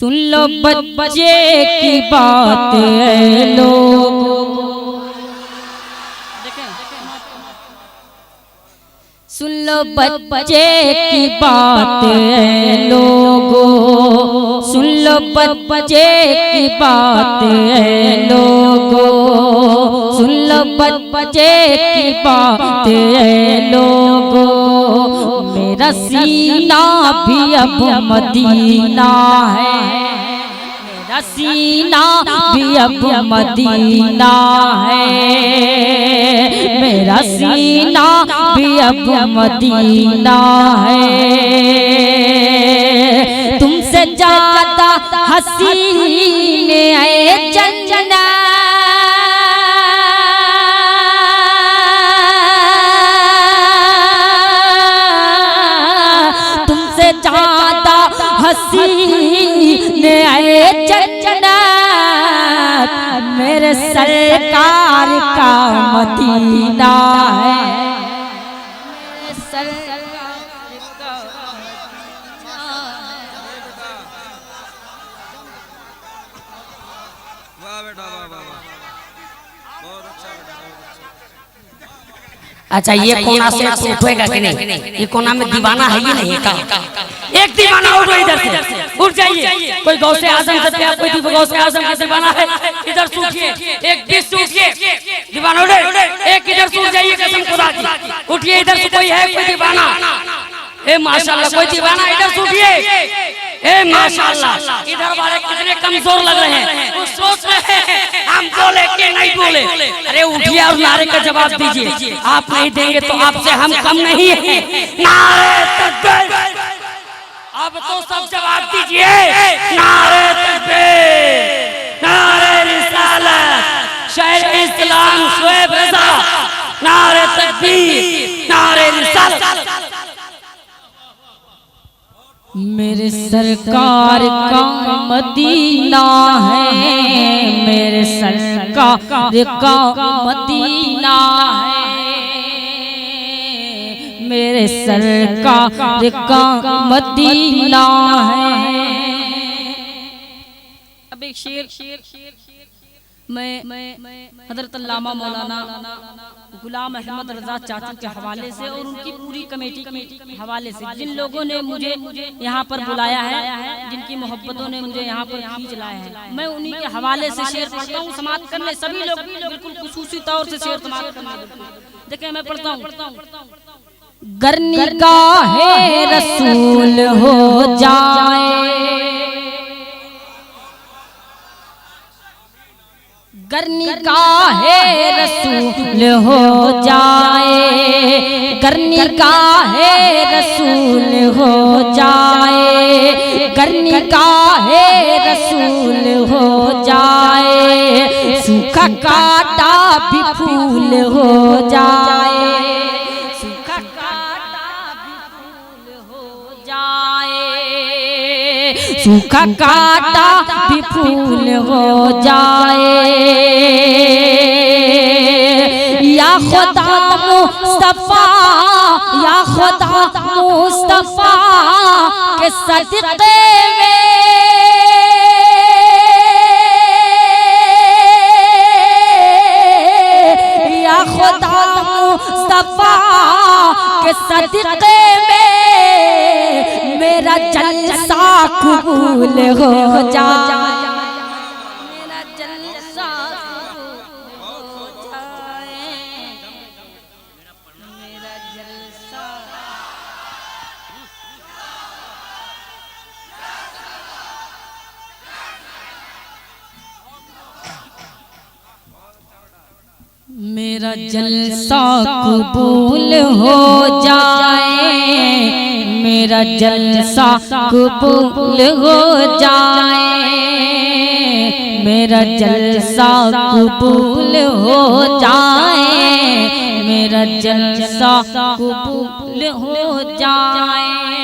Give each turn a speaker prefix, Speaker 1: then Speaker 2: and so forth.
Speaker 1: सुन लो बच्चे की बात है लोगों, सुन लो बच्चे की बात है लोगों, सुन लो बच्चे की बात है लोगों, सुन लो बच्चे की बात है लोगों। मेरा सीना भी अब मदीना है, मेरा सीना भी अब मदीना है, मेरा सीना भी अब मदीना है। तुमसे ज्यादा हसीन है जन्नत, तुमसे ज्यादा हसीन है जन्नत, मेरे सरकार का मदीना है, मेरे सरकार का
Speaker 2: वाह बेटा वाह वाह वाह, बहुत अच्छा बेटा, बहुत अच्छा।
Speaker 3: अच्छा ये कोना से उठेगा कि नहीं? ये कोना में दीवाना है ये नहीं का? एक दीवाना उठो इधर से, उठ जाइए। कोई गौसे आजम से प्यार, कोई गौसे आजम का दीवाना है, इधर से उठिए, एक बीच से उठिए, दीवाना उठे, एक इधर से उठ जाइए, कसम खुदा की उठिए, इधर से कोई है कोई दीवाना? ए माशाल्लाह कोई दीवाना इधर से उठिए। ए माशाल्लाह इधर वाले कितने कमजोर लग रहे हैं, वो सोच रहे हैं हम बोले कि नहीं बोले। अरे उठिए और नारे का जवाब दीजिए, आप नहीं देंगे तो आपसे हम कम नहीं है। नारे तकबीर, अब तो सब जवाब दीजिए। नारे तकबीर, नारे रिसालत, शायर इस्लाम शोएब रज़ा, नारे तकबीर, नारे रिसालत।
Speaker 1: मेरे सरकार का मदीना है, मेरे सरकार का मदीना है, मेरे सरकार का मदीना है। अब एक शेर मैं हज़रत अल्लामा मौलाना गुलाम अहमद रज़ा चाचू के हवाले से और उनकी पूरी कमेटी के हवाले से, जिन लोगों ने मुझे यहाँ पर बुलाया है, जिनकी मोहब्बतों ने मुझे यहाँ पर खींच लाया है, मैं उन्हीं के हवाले से शेर पढ़ता हूँ। समाप्त करने सभी लोग बिल्कुल खुसूसी तौर से शेर समाप्त करने। देखिए मैं पढ़ता हूँ। गर निगाहे रसूल हो जाए, गर निगाहे रसूल हो जाए, गर निगाहे रसूल हो जाए, गर निगाहे रसूल हो जाए, सूखा कांटा भी फूल हो जाए, सूखा कांटा भी फूल हो जाए, सूखा कांटा भी फूल हो जाए। या खुदा मुस्तफा, या खुदा मुस्तफा के सदक़े में, या खुदा मुस्तफा के सदक़े में मेरा जलसा कबूल हो जाए, मेरा जलसा कबूल हो जाए, मेरा जलसा। मेरा जलसा कबूल हो जाए, मेरा जलसा कबूल हो जाए, मेरा जलसा कबूल हो जाए, मेरा जलसा कबूल हो जाए।